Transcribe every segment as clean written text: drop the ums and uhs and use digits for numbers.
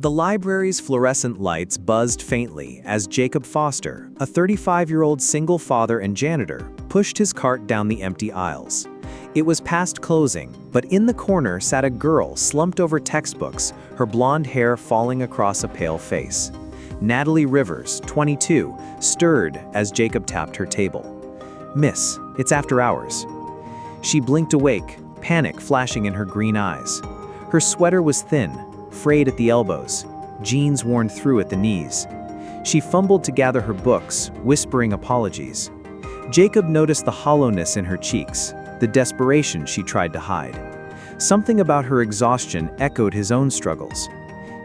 The library's fluorescent lights buzzed faintly as Jacob Foster, a 35-year-old single father and janitor, pushed his cart down the empty aisles. It was past closing, but in the corner sat a girl slumped over textbooks, her blonde hair falling across a pale face. Natalie Rivers, 22, stirred as Jacob tapped her table. "Miss, it's after hours." She blinked awake, panic flashing in her green eyes. Her sweater was thin, frayed at the elbows, jeans worn through at the knees. She fumbled to gather her books, whispering apologies. Jacob noticed the hollowness in her cheeks, the desperation she tried to hide. Something about her exhaustion echoed his own struggles.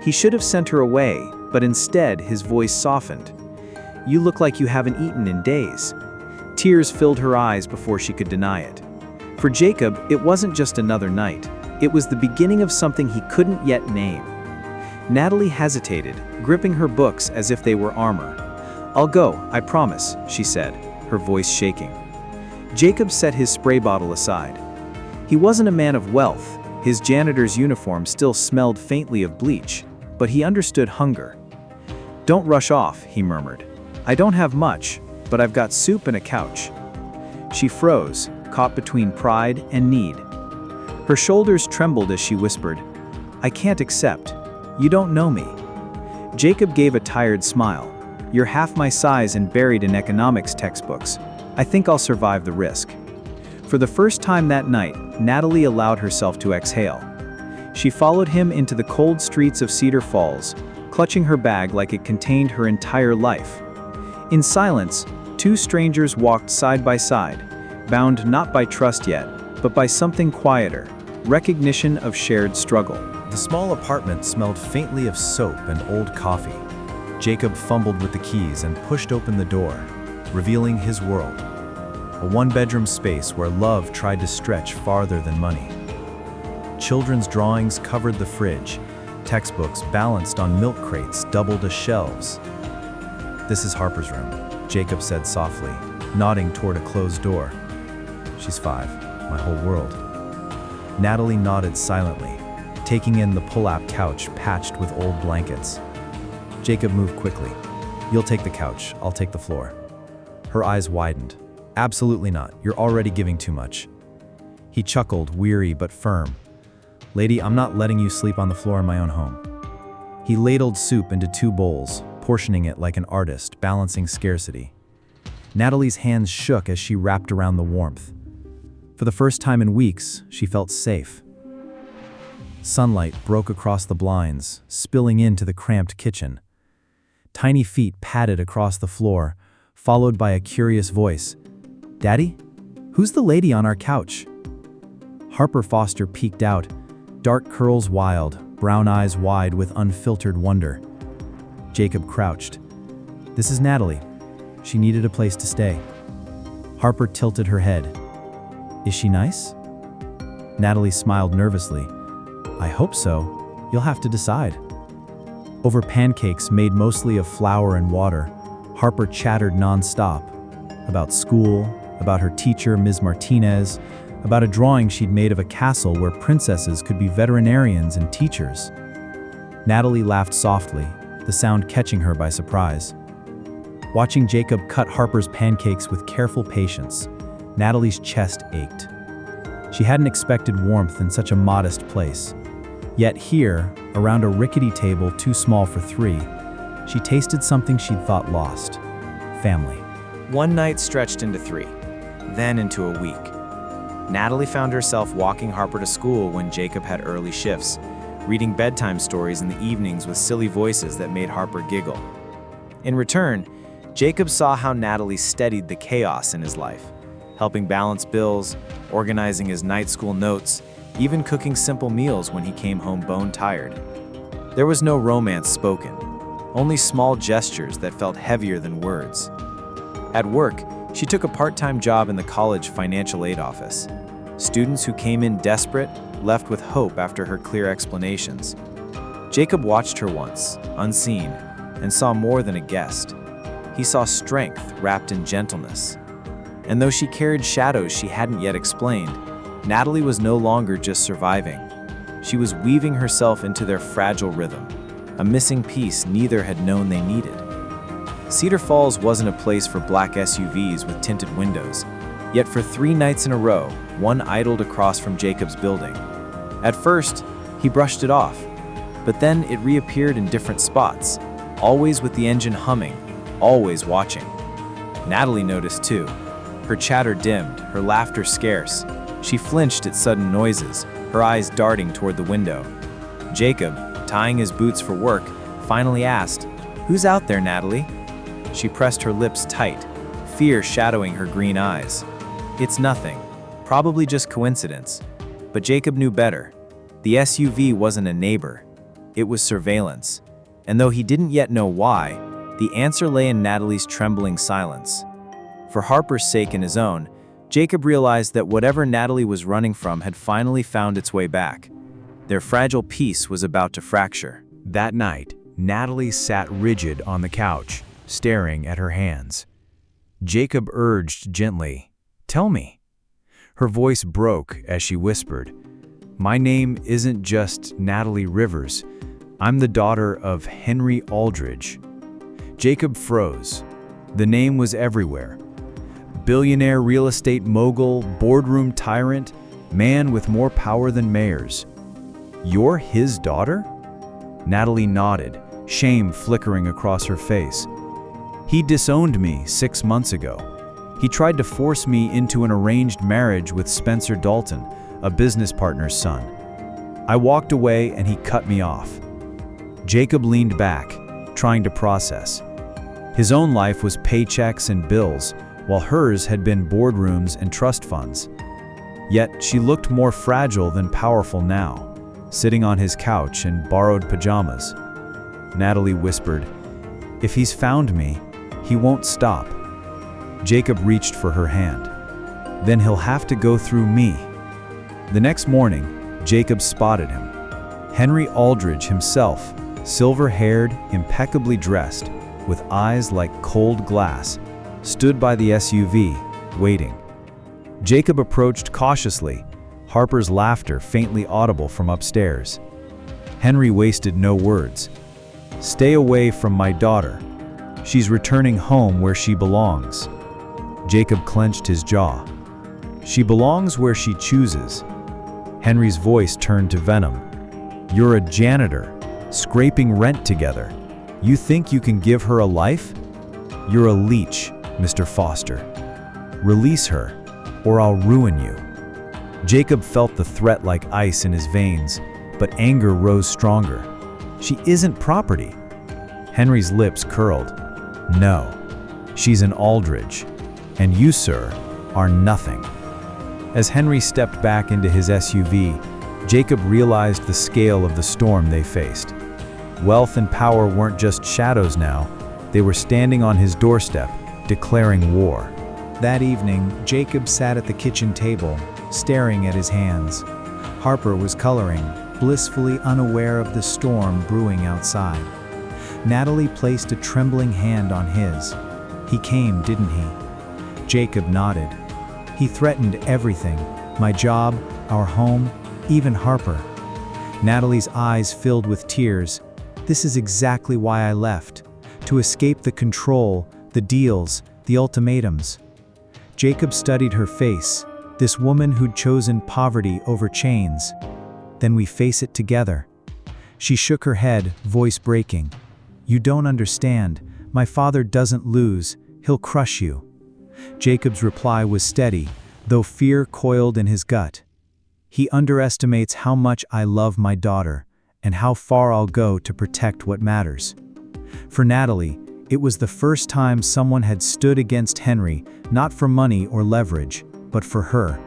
He should have sent her away, but instead his voice softened. "You look like you haven't eaten in days." Tears filled her eyes before she could deny it. For Jacob, it wasn't just another night. It was the beginning of something he couldn't yet name. Natalie hesitated, gripping her books as if they were armor. "I'll go, I promise," she said, her voice shaking. Jacob set his spray bottle aside. He wasn't a man of wealth. His janitor's uniform still smelled faintly of bleach, but he understood hunger. "Don't rush off," he murmured. "I don't have much, but I've got soup and a couch." She froze, caught between pride and need. Her shoulders trembled as she whispered, "I can't accept. You don't know me." Jacob gave a tired smile. "You're half my size and buried in economics textbooks. I think I'll survive the risk." For the first time that night, Natalie allowed herself to exhale. She followed him into the cold streets of Cedar Falls, clutching her bag like it contained her entire life. In silence, two strangers walked side by side, bound not by trust yet, but by something quieter, recognition of shared struggle. The small apartment smelled faintly of soap and old coffee. Jacob fumbled with the keys and pushed open the door, revealing his world. A one-bedroom space where love tried to stretch farther than money. Children's drawings covered the fridge. Textbooks balanced on milk crates doubled as shelves. "This is Harper's room," Jacob said softly, nodding toward a closed door. "She's 5, my whole world." Natalie nodded silently, taking in the pull-out couch patched with old blankets. Jacob moved quickly. "You'll take the couch, I'll take the floor." Her eyes widened. "Absolutely not, you're already giving too much." He chuckled, weary but firm. "Lady, I'm not letting you sleep on the floor in my own home." He ladled soup into 2 bowls, portioning it like an artist, balancing scarcity. Natalie's hands shook as she wrapped around the warmth. For the first time in weeks, she felt safe. Sunlight broke across the blinds, spilling into the cramped kitchen. Tiny feet padded across the floor, followed by a curious voice. "Daddy? Who's the lady on our couch?" Harper Foster peeked out, dark curls wild, brown eyes wide with unfiltered wonder. Jacob crouched. "This is Natalie. She needed a place to stay." Harper tilted her head. "Is she nice?" Natalie smiled nervously. "I hope so. You'll have to decide." Over pancakes made mostly of flour and water, Harper chattered nonstop. About school, about her teacher, Ms. Martinez, about a drawing she'd made of a castle where princesses could be veterinarians and teachers. Natalie laughed softly, the sound catching her by surprise. Watching Jacob cut Harper's pancakes with careful patience, Natalie's chest ached. She hadn't expected warmth in such a modest place. Yet here, around a rickety table too small for 3, she tasted something she'd thought lost: family. One night stretched into 3, then into a week. Natalie found herself walking Harper to school when Jacob had early shifts, reading bedtime stories in the evenings with silly voices that made Harper giggle. In return, Jacob saw how Natalie steadied the chaos in his life, helping balance bills, organizing his night school notes, even cooking simple meals when he came home bone-tired. There was no romance spoken, only small gestures that felt heavier than words. At work, she took a part-time job in the college financial aid office. Students who came in desperate left with hope after her clear explanations. Jacob watched her once, unseen, and saw more than a guest. He saw strength wrapped in gentleness. And though she carried shadows she hadn't yet explained, Natalie was no longer just surviving. She was weaving herself into their fragile rhythm, a missing piece neither had known they needed. Cedar Falls wasn't a place for black SUVs with tinted windows, yet for 3 nights in a row, one idled across from Jacob's building. At first, he brushed it off, but then it reappeared in different spots, always with the engine humming, always watching. Natalie noticed too. Her chatter dimmed, her laughter scarce. She flinched at sudden noises, her eyes darting toward the window. Jacob, tying his boots for work, finally asked, "Who's out there, Natalie?" She pressed her lips tight, fear shadowing her green eyes. "It's nothing. Probably just coincidence." But Jacob knew better. The SUV wasn't a neighbor. It was surveillance. And though he didn't yet know why, the answer lay in Natalie's trembling silence. For Harper's sake and his own, Jacob realized that whatever Natalie was running from had finally found its way back. Their fragile peace was about to fracture. That night, Natalie sat rigid on the couch, staring at her hands. Jacob urged gently, "Tell me." Her voice broke as she whispered, "My name isn't just Natalie Rivers. I'm the daughter of Henry Aldridge." Jacob froze. The name was everywhere. Billionaire real estate mogul, boardroom tyrant, man with more power than mayors. "You're his daughter?" Natalie nodded, shame flickering across her face. "He disowned me 6 months ago. He tried to force me into an arranged marriage with Spencer Dalton, a business partner's son. I walked away and he cut me off." Jacob leaned back, trying to process. His own life was paychecks and bills, while hers had been boardrooms and trust funds. Yet she looked more fragile than powerful now, sitting on his couch in borrowed pajamas. Natalie whispered, "If he's found me, he won't stop." Jacob reached for her hand. "Then he'll have to go through me." The next morning, Jacob spotted him. Henry Aldridge himself, silver-haired, impeccably dressed, with eyes like cold glass, stood by the SUV, waiting. Jacob approached cautiously, Harper's laughter faintly audible from upstairs. Henry wasted no words. "Stay away from my daughter. She's returning home where she belongs." Jacob clenched his jaw. "She belongs where she chooses." Henry's voice turned to venom. "You're a janitor, scraping rent together. You think you can give her a life? You're a leech, Mr. Foster. Release her, or I'll ruin you." Jacob felt the threat like ice in his veins, but anger rose stronger. "She isn't property." Henry's lips curled. "No, she's an Aldridge, and you, sir, are nothing." As Henry stepped back into his SUV, Jacob realized the scale of the storm they faced. Wealth and power weren't just shadows now, they were standing on his doorstep, declaring war. That evening, Jacob sat at the kitchen table, staring at his hands. Harper was coloring, blissfully unaware of the storm brewing outside. Natalie placed a trembling hand on his. "He came, didn't he?" Jacob nodded. "He threatened everything, my job, our home, even Harper." Natalie's eyes filled with tears. "This is exactly why I left. To escape the control, the deals, the ultimatums." Jacob studied her face, this woman who'd chosen poverty over chains. "Then we face it together." She shook her head, voice breaking. "You don't understand. My father doesn't lose. He'll crush you." Jacob's reply was steady, though fear coiled in his gut. "He underestimates how much I love my daughter, and how far I'll go to protect what matters." For Natalie, it was the first time someone had stood against Henry, not for money or leverage, but for her.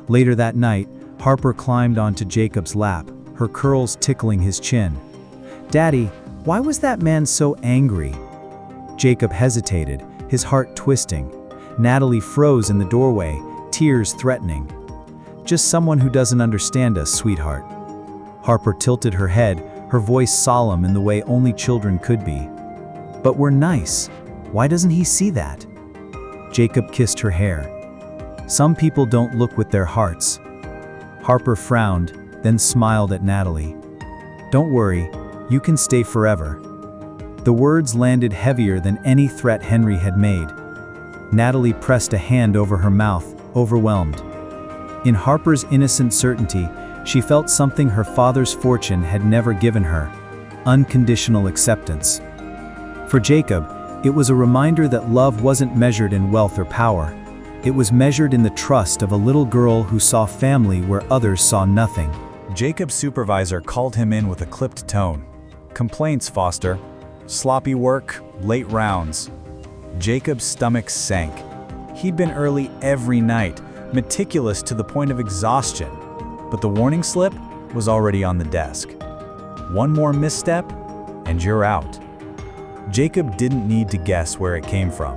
Later that night, Harper climbed onto Jacob's lap, her curls tickling his chin. "Daddy, why was that man so angry?" Jacob hesitated, his heart twisting. Natalie froze in the doorway, tears threatening. "Just someone who doesn't understand us, sweetheart." Harper tilted her head, her voice solemn in the way only children could be. "But we're nice. Why doesn't he see that?" Jacob kissed her hair. "Some people don't look with their hearts." Harper frowned, then smiled at Natalie. "Don't worry, you can stay forever." The words landed heavier than any threat Henry had made. Natalie pressed a hand over her mouth, overwhelmed. In Harper's innocent certainty, she felt something her father's fortune had never given her: unconditional acceptance. For Jacob, it was a reminder that love wasn't measured in wealth or power. It was measured in the trust of a little girl who saw family where others saw nothing. Jacob's supervisor called him in with a clipped tone. "Complaints, Foster. Sloppy work, late rounds." Jacob's stomach sank. He'd been early every night, meticulous to the point of exhaustion, but the warning slip was already on the desk. One more misstep, and you're out. Jacob didn't need to guess where it came from.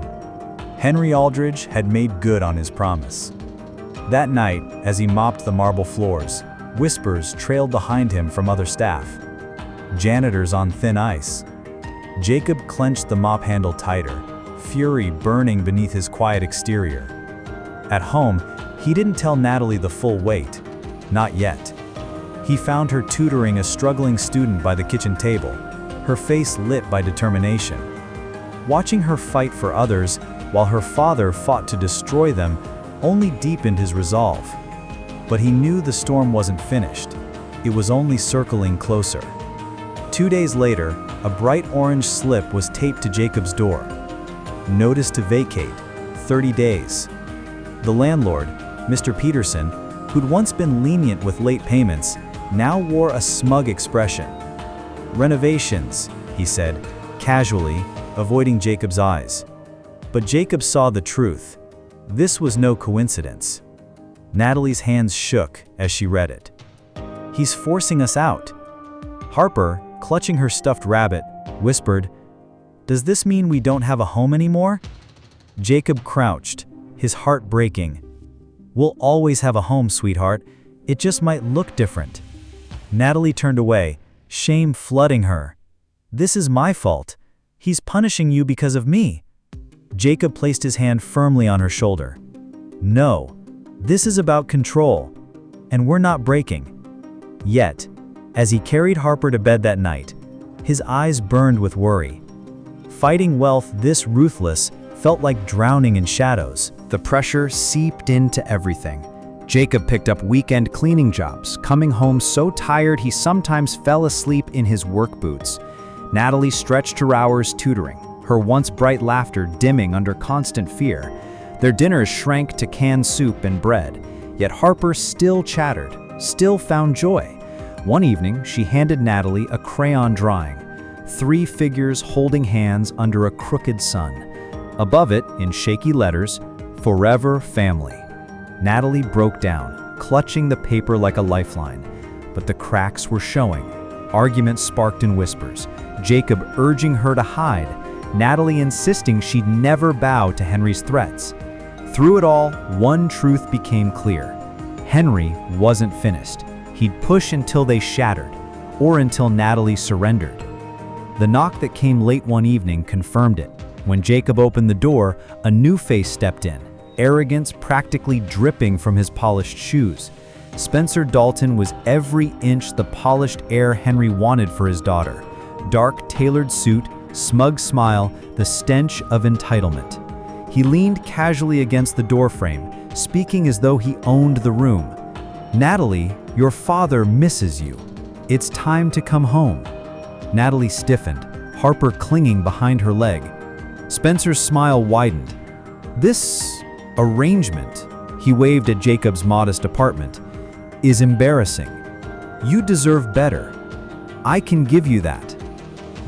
Henry Aldridge had made good on his promise. That night, as he mopped the marble floors, whispers trailed behind him from other staff. Janitors on thin ice. Jacob clenched the mop handle tighter, fury burning beneath his quiet exterior. At home, he didn't tell Natalie the full weight. Not yet. He found her tutoring a struggling student by the kitchen table, her face lit by determination. Watching her fight for others while her father fought to destroy them only deepened his resolve. But he knew the storm wasn't finished. It was only circling closer. 2 days later, a bright orange slip was taped to Jacob's door. Notice to vacate, 30 days. The landlord, Mr. Peterson, who'd once been lenient with late payments, now wore a smug expression. "Renovations," he said, casually, avoiding Jacob's eyes. But Jacob saw the truth. This was no coincidence. Natalie's hands shook as she read it. "He's forcing us out." Harper, clutching her stuffed rabbit, whispered, "Does this mean we don't have a home anymore?" Jacob crouched, his heart breaking. "We'll always have a home, sweetheart. It just might look different." Natalie turned away, shame flooding her. "This is my fault. He's punishing you because of me." Jacob placed his hand firmly on her shoulder. "No, this is about control, and we're not breaking." Yet, as he carried Harper to bed that night, his eyes burned with worry. Fighting wealth this ruthless felt like drowning in shadows. The pressure seeped into everything. Jacob picked up weekend cleaning jobs, coming home so tired he sometimes fell asleep in his work boots. Natalie stretched her hours tutoring, her once bright laughter dimming under constant fear. Their dinners shrank to canned soup and bread, yet Harper still chattered, still found joy. One evening, she handed Natalie a crayon drawing, 3 figures holding hands under a crooked sun. Above it, in shaky letters, "Forever Family." Natalie broke down, clutching the paper like a lifeline, but the cracks were showing. Arguments sparked in whispers, Jacob urging her to hide, Natalie insisting she'd never bow to Henry's threats. Through it all, one truth became clear. Henry wasn't finished. He'd push until they shattered, or until Natalie surrendered. The knock that came late one evening confirmed it. When Jacob opened the door, a new face stepped in, arrogance practically dripping from his polished shoes. Spencer Dalton was every inch the polished heir Henry wanted for his daughter. Dark, tailored suit, smug smile, the stench of entitlement. He leaned casually against the doorframe, speaking as though he owned the room. "Natalie, your father misses you. It's time to come home." Natalie stiffened, Harper clinging behind her leg. Spencer's smile widened. "This arrangement," he waved at Jacob's modest apartment, "is embarrassing. You deserve better. I can give you that."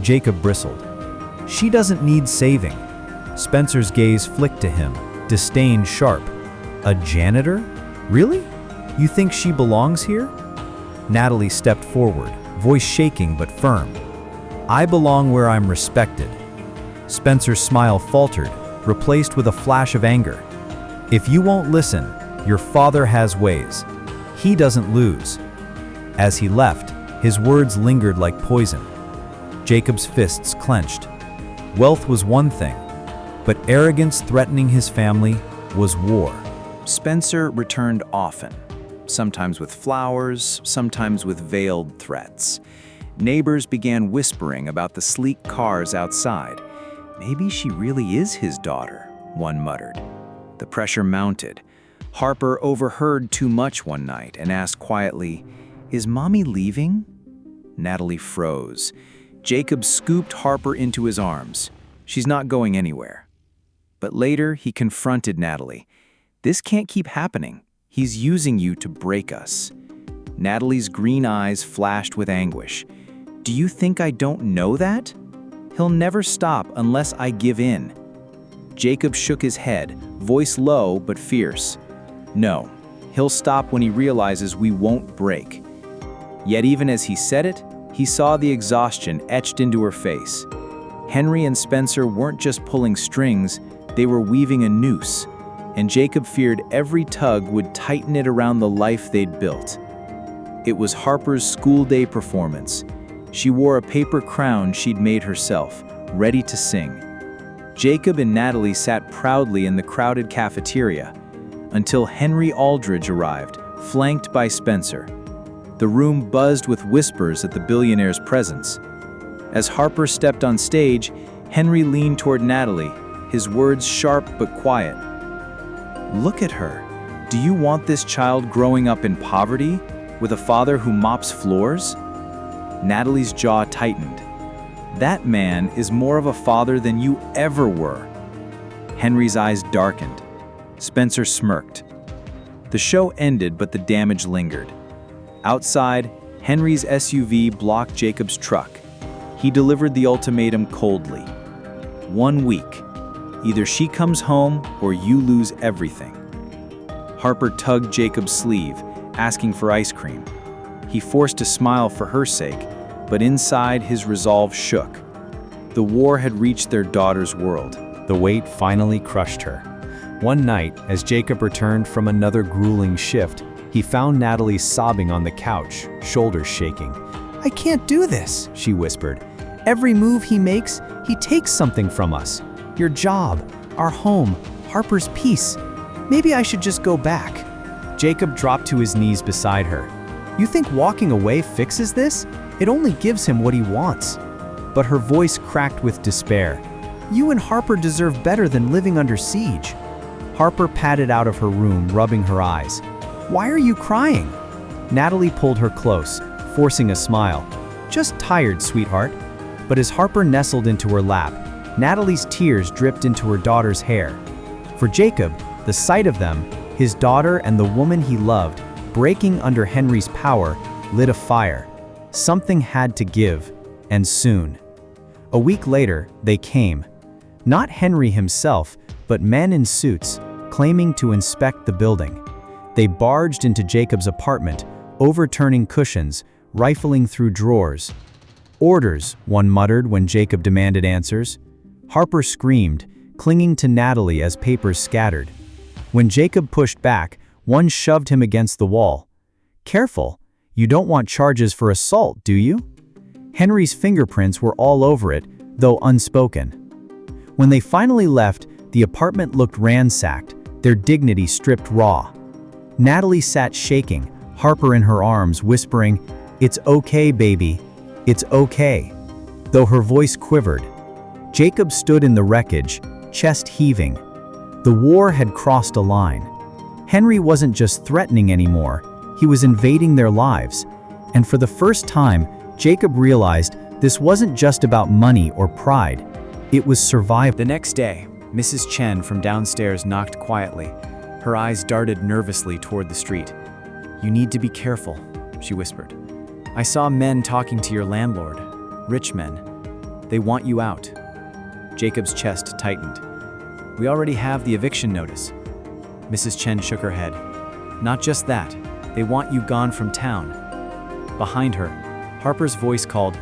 Jacob bristled. "She doesn't need saving." Spencer's gaze flicked to him, disdain sharp. "A janitor? Really? You think she belongs here?" Natalie stepped forward, voice shaking but firm. "I belong where I'm respected." Spencer's smile faltered, replaced with a flash of anger. "If you won't listen, your father has ways. He doesn't lose." As he left, his words lingered like poison. Jacob's fists clenched. Wealth was one thing, but arrogance threatening his family was war. Spencer returned often, sometimes with flowers, sometimes with veiled threats. Neighbors began whispering about the sleek cars outside. "Maybe she really is his daughter," one muttered. The pressure mounted. Harper overheard too much one night and asked quietly, "Is Mommy leaving?" Natalie froze. Jacob scooped Harper into his arms. "She's not going anywhere." But later, he confronted Natalie. "This can't keep happening. He's using you to break us." Natalie's green eyes flashed with anguish. "Do you think I don't know that? He'll never stop unless I give in." Jacob shook his head, voice low but fierce. "No, he'll stop when he realizes we won't break." Yet even as he said it, he saw the exhaustion etched into her face. Henry and Spencer weren't just pulling strings, they were weaving a noose, and Jacob feared every tug would tighten it around the life they'd built. It was Harper's school day performance. She wore a paper crown she'd made herself, ready to sing. Jacob and Natalie sat proudly in the crowded cafeteria until Henry Aldridge arrived, flanked by Spencer. The room buzzed with whispers at the billionaire's presence. As Harper stepped on stage, Henry leaned toward Natalie, his words sharp but quiet. "Look at her. Do you want this child growing up in poverty, with a father who mops floors?" Natalie's jaw tightened. "That man is more of a father than you ever were." Henry's eyes darkened. Spencer smirked. The show ended, but the damage lingered. Outside, Henry's SUV blocked Jacob's truck. He delivered the ultimatum coldly. 1 week. Either she comes home or you lose everything. Harper tugged Jacob's sleeve, asking for ice cream. He forced a smile for her sake, but inside his resolve shook. The war had reached their daughter's world. The weight finally crushed her. One night, as Jacob returned from another grueling shift, he found Natalie sobbing on the couch, shoulders shaking. "I can't do this," she whispered. "Every move he makes, he takes something from us. Your job, our home, Harper's peace. Maybe I should just go back." Jacob dropped to his knees beside her. "You think walking away fixes this? It only gives him what he wants." But her voice cracked with despair. "You and Harper deserve better than living under siege." Harper padded out of her room, rubbing her eyes. "Why are you crying?" Natalie pulled her close, forcing a smile. "Just tired, sweetheart." But as Harper nestled into her lap, Natalie's tears dripped into her daughter's hair. For Jacob, the sight of them, his daughter and the woman he loved, breaking under Henry's power, lit a fire. Something had to give, and soon. A week later, they came. Not Henry himself, but men in suits, claiming to inspect the building. They barged into Jacob's apartment, overturning cushions, rifling through drawers. "Orders," one muttered when Jacob demanded answers. Harper screamed, clinging to Natalie as papers scattered. When Jacob pushed back, one shoved him against the wall. "Careful, you don't want charges for assault, do you?" Henry's fingerprints were all over it, though unspoken. When they finally left, the apartment looked ransacked, their dignity stripped raw. Natalie sat shaking, Harper in her arms, whispering, "It's okay, baby. It's okay." Though her voice quivered. Jacob stood in the wreckage, chest heaving. The war had crossed a line. Henry wasn't just threatening anymore, he was invading their lives. And for the first time, Jacob realized this wasn't just about money or pride, it was survival. The next day, Mrs. Chen from downstairs knocked quietly. Her eyes darted nervously toward the street. "You need to be careful," she whispered. "I saw men talking to your landlord, rich men. They want you out." Jacob's chest tightened. "We already have the eviction notice." Mrs. Chen shook her head. "Not just that, they want you gone from town." Behind her, Harper's voice called,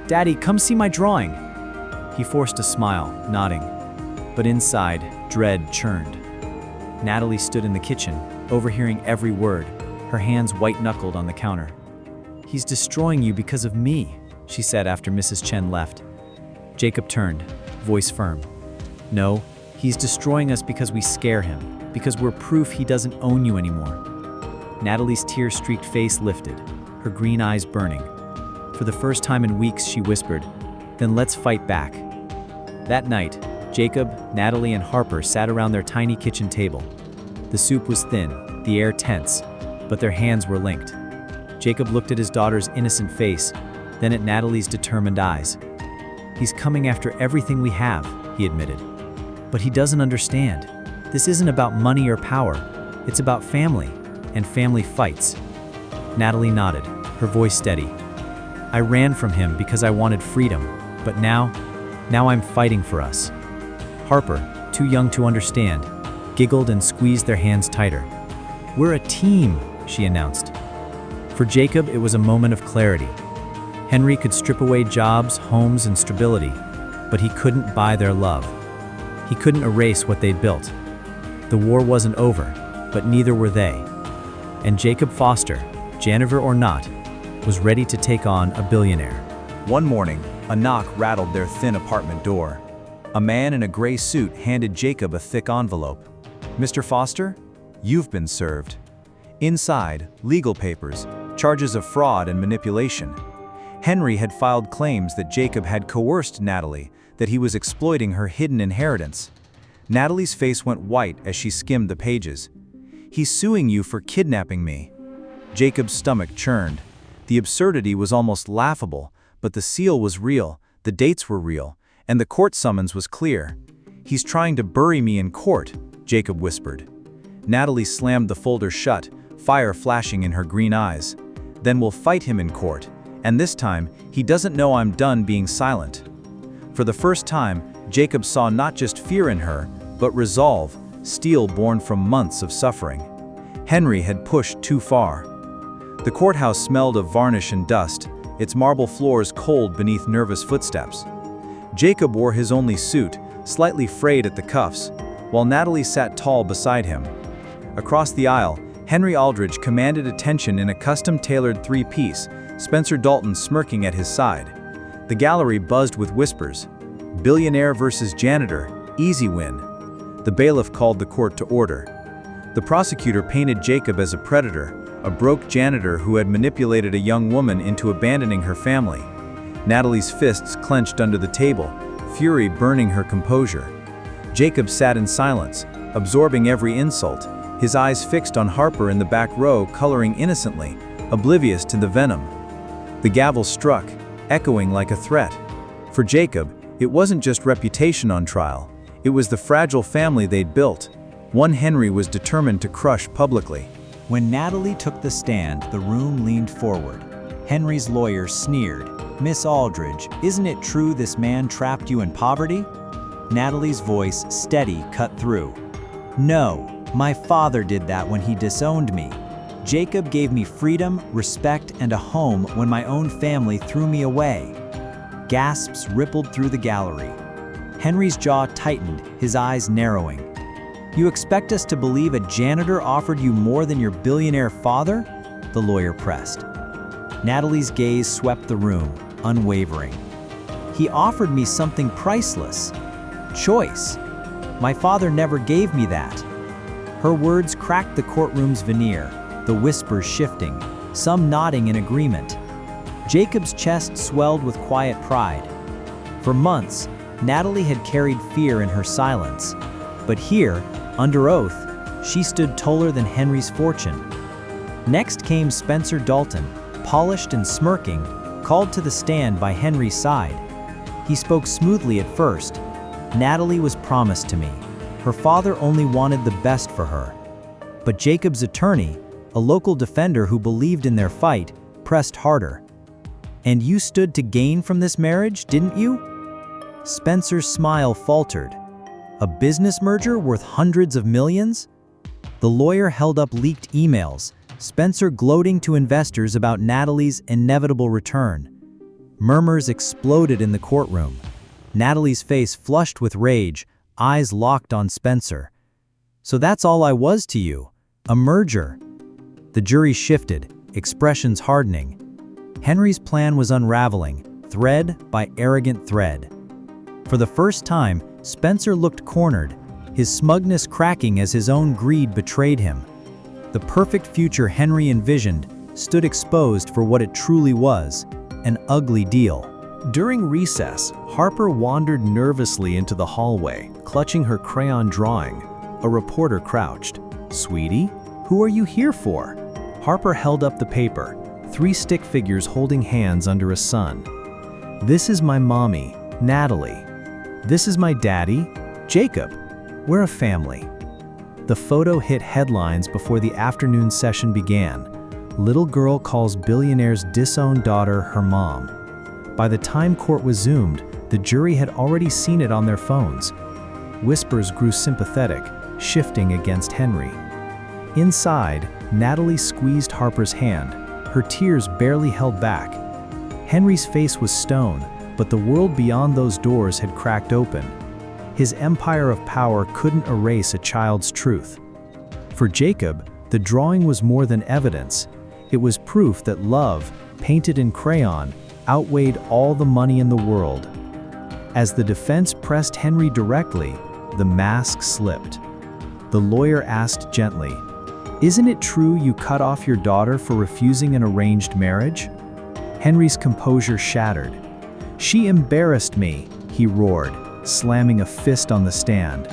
"Daddy, come see my drawing." He forced a smile, nodding. But inside, dread churned. Natalie stood in the kitchen, overhearing every word, her hands white-knuckled on the counter. "He's destroying you because of me," she said after Mrs. Chen left. Jacob turned, voice firm. "No, he's destroying us because we scare him, because we're proof he doesn't own you anymore." Natalie's tear-streaked face lifted, her green eyes burning. For the first time in weeks, she whispered, "Then let's fight back." That night, Jacob, Natalie, and Harper sat around their tiny kitchen table. The soup was thin, the air tense, but their hands were linked. Jacob looked at his daughter's innocent face, then at Natalie's determined eyes. "He's coming after everything we have," he admitted. "But he doesn't understand. This isn't about money or power. It's about family, and family fights." Natalie nodded, her voice steady. "I ran from him because I wanted freedom, but now I'm fighting for us." Harper, too young to understand, giggled and squeezed their hands tighter. "We're a team," she announced. For Jacob, it was a moment of clarity. Henry could strip away jobs, homes, and stability, but he couldn't buy their love. He couldn't erase what they'd built. The war wasn't over, but neither were they. And Jacob Foster, janitor or not, was ready to take on a billionaire. One morning, a knock rattled their thin apartment door. A man in a gray suit handed Jacob a thick envelope. "Mr. Foster, you've been served." Inside, legal papers, charges of fraud and manipulation. Henry had filed claims that Jacob had coerced Natalie, that he was exploiting her hidden inheritance. Natalie's face went white as she skimmed the pages. "He's suing you for kidnapping me." Jacob's stomach churned. The absurdity was almost laughable, but the seal was real, the dates were real, and the court summons was clear. "He's trying to bury me in court," Jacob whispered. Natalie slammed the folder shut, fire flashing in her green eyes. "Then we'll fight him in court, and this time, he doesn't know I'm done being silent." For the first time, Jacob saw not just fear in her, but resolve, steel born from months of suffering. Henry had pushed too far. The courthouse smelled of varnish and dust, its marble floors cold beneath nervous footsteps. Jacob wore his only suit, slightly frayed at the cuffs, while Natalie sat tall beside him. Across the aisle, Henry Aldridge commanded attention in a custom-tailored three-piece, Spencer Dalton smirking at his side. The gallery buzzed with whispers. "Billionaire versus janitor, easy win." The bailiff called the court to order. The prosecutor painted Jacob as a predator, a broke janitor who had manipulated a young woman into abandoning her family. Natalie's fists clenched under the table, fury burning her composure. Jacob sat in silence, absorbing every insult, his eyes fixed on Harper in the back row, coloring innocently, oblivious to the venom. The gavel struck, echoing like a threat. For Jacob, it wasn't just reputation on trial. It was the fragile family they'd built, one Henry was determined to crush publicly. When Natalie took the stand, the room leaned forward. Henry's lawyer sneered, "Miss Aldridge, isn't it true this man trapped you in poverty?" Natalie's voice, steady, cut through. "No, my father did that when he disowned me. Jacob gave me freedom, respect, and a home when my own family threw me away." Gasps rippled through the gallery. Henry's jaw tightened, his eyes narrowing. "You expect us to believe a janitor offered you more than your billionaire father?" the lawyer pressed. Natalie's gaze swept the room, unwavering. "He offered me something priceless. Choice. My father never gave me that." Her words cracked the courtroom's veneer, the whispers shifting, some nodding in agreement. Jacob's chest swelled with quiet pride. For months, Natalie had carried fear in her silence, but here, under oath, she stood taller than Henry's fortune. Next came Spencer Dalton, polished and smirking, called to the stand by Henry's side. He spoke smoothly at first. "Natalie was promised to me. Her father only wanted the best for her." But Jacob's attorney, a local defender who believed in their fight, pressed harder. "And you stood to gain from this marriage, didn't you?" Spencer's smile faltered. "A business merger worth hundreds of millions?" The lawyer held up leaked emails, Spencer gloating to investors about Natalie's inevitable return. Murmurs exploded in the courtroom. Natalie's face flushed with rage, eyes locked on Spencer. "So that's all I was to you? A merger?" The jury shifted, expressions hardening. Henry's plan was unraveling, thread by arrogant thread. For the first time, Spencer looked cornered, his smugness cracking as his own greed betrayed him. The perfect future Henry envisioned stood exposed for what it truly was, an ugly deal. During recess, Harper wandered nervously into the hallway, clutching her crayon drawing. A reporter crouched. "Sweetie, who are you here for?" Harper held up the paper, 3 stick figures holding hands under a sun. "This is my mommy, Natalie. This is my daddy, Jacob. We're a family." The photo hit headlines before the afternoon session began. Little girl calls billionaire's disowned daughter her mom. By the time court resumed, the jury had already seen it on their phones. Whispers grew sympathetic, shifting against Henry. Inside, Natalie squeezed Harper's hand, her tears barely held back. Henry's face was stone, but the world beyond those doors had cracked open. His empire of power couldn't erase a child's truth. For Jacob, the drawing was more than evidence. It was proof that love, painted in crayon, outweighed all the money in the world. As the defense pressed Henry directly, the mask slipped. The lawyer asked gently, "Isn't it true you cut off your daughter for refusing an arranged marriage?" Henry's composure shattered. "She embarrassed me," he roared, slamming a fist on the stand.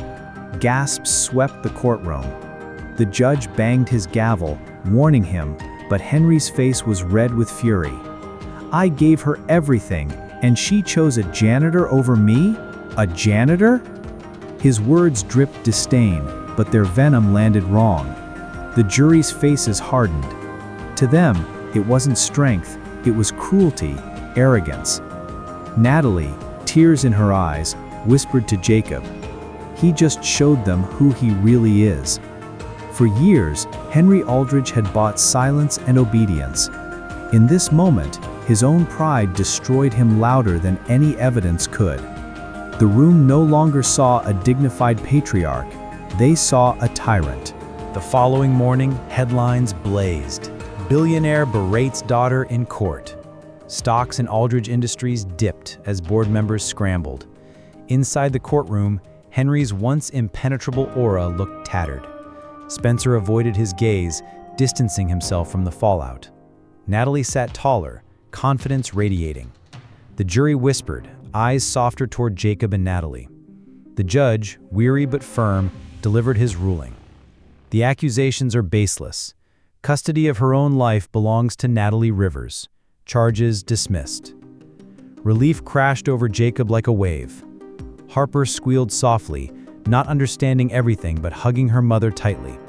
Gasps swept the courtroom. The judge banged his gavel, warning him, but Henry's face was red with fury. "I gave her everything, and she chose a janitor over me? A janitor?" His words dripped disdain, but their venom landed wrong. The jury's faces hardened. To them, it wasn't strength, it was cruelty, arrogance. Natalie, tears in her eyes, whispered to Jacob, "He just showed them who he really is." For years, Henry Aldridge had bought silence and obedience. In this moment, his own pride destroyed him louder than any evidence could. The room no longer saw a dignified patriarch, they saw a tyrant. The following morning, headlines blazed. Billionaire berates daughter in court. Stocks in Aldridge Industries dipped as board members scrambled. Inside the courtroom, Henry's once impenetrable aura looked tattered. Spencer avoided his gaze, distancing himself from the fallout. Natalie sat taller, confidence radiating. The jury whispered, eyes softer toward Jacob and Natalie. The judge, weary but firm, delivered his ruling. The accusations are baseless. Custody of her own life belongs to Natalie Rivers. Charges dismissed. Relief crashed over Jacob like a wave. Harper squealed softly, not understanding everything but hugging her mother tightly.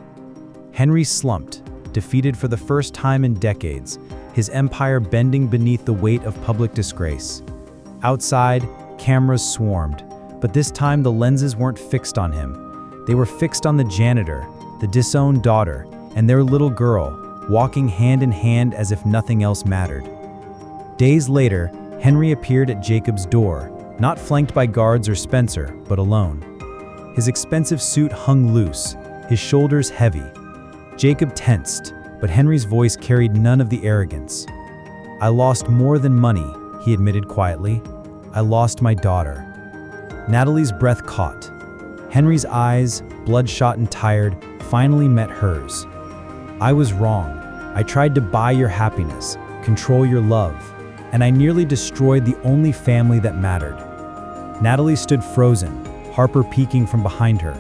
Henry slumped, defeated for the first time in decades, his empire bending beneath the weight of public disgrace. Outside, cameras swarmed, but this time the lenses weren't fixed on him. They were fixed on the janitor, the disowned daughter, and their little girl, walking hand in hand as if nothing else mattered. Days later, Henry appeared at Jacob's door, not flanked by guards or Spencer, but alone. His expensive suit hung loose, his shoulders heavy. Jacob tensed, but Henry's voice carried none of the arrogance. "I lost more than money," he admitted quietly. "I lost my daughter." Natalie's breath caught. Henry's eyes, bloodshot and tired, finally met hers. "I was wrong. I tried to buy your happiness, control your love, and I nearly destroyed the only family that mattered." Natalie stood frozen, Harper peeking from behind her.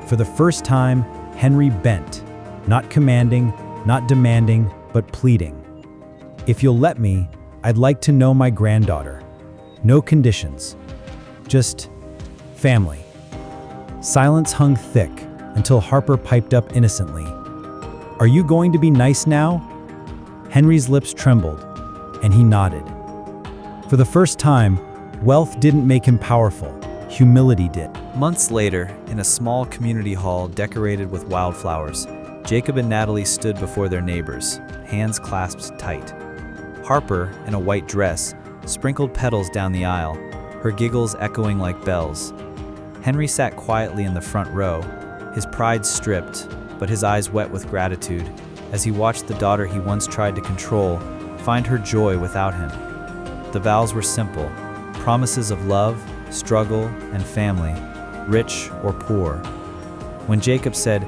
For the first time, Henry bent, not commanding, not demanding, but pleading. "If you'll let me, I'd like to know my granddaughter. No conditions. Just family." Silence hung thick until Harper piped up innocently. "Are you going to be nice now?" Henry's lips trembled, and he nodded. For the first time, wealth didn't make him powerful. Humility did. Months later, in a small community hall decorated with wildflowers, Jacob and Natalie stood before their neighbors, hands clasped tight. Harper, in a white dress, sprinkled petals down the aisle, her giggles echoing like bells. Henry sat quietly in the front row, his pride stripped, but his eyes wet with gratitude, as he watched the daughter he once tried to control find her joy without him. The vows were simple, promises of love, struggle, and family, rich or poor. When Jacob said,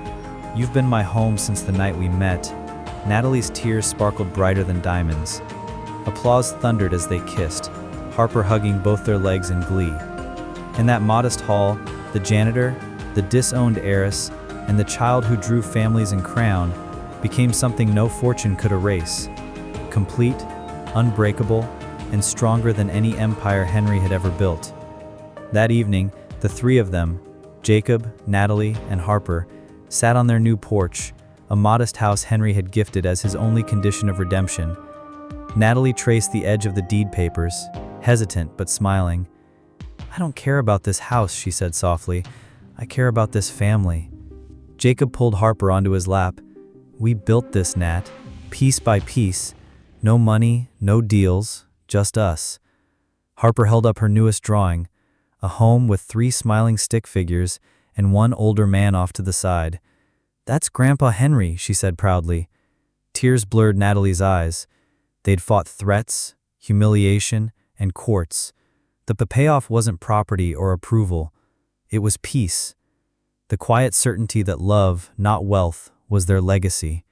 "You've been my home since the night we met," Natalie's tears sparkled brighter than diamonds. Applause thundered as they kissed, Harper hugging both their legs in glee. In that modest hall, the janitor, the disowned heiress, and the child who drew families and crown became something no fortune could erase. Complete, unbreakable, and stronger than any empire Henry had ever built. That evening, the three of them, Jacob, Natalie, and Harper, sat on their new porch, a modest house Henry had gifted as his only condition of redemption. Natalie traced the edge of the deed papers, hesitant but smiling. "I don't care about this house," she said softly. "I care about this family." Jacob pulled Harper onto his lap. "We built this, Nat, piece by piece. No money, no deals, just us." Harper held up her newest drawing, a home with 3 smiling stick figures and 1 older man off to the side. "That's Grandpa Henry," she said proudly. Tears blurred Natalie's eyes. They'd fought threats, humiliation, and courts. The payoff wasn't property or approval. It was peace. The quiet certainty that love, not wealth, was their legacy.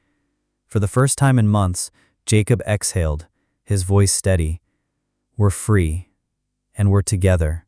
For the first time in months, Jacob exhaled, his voice steady. "We're free. And we're together."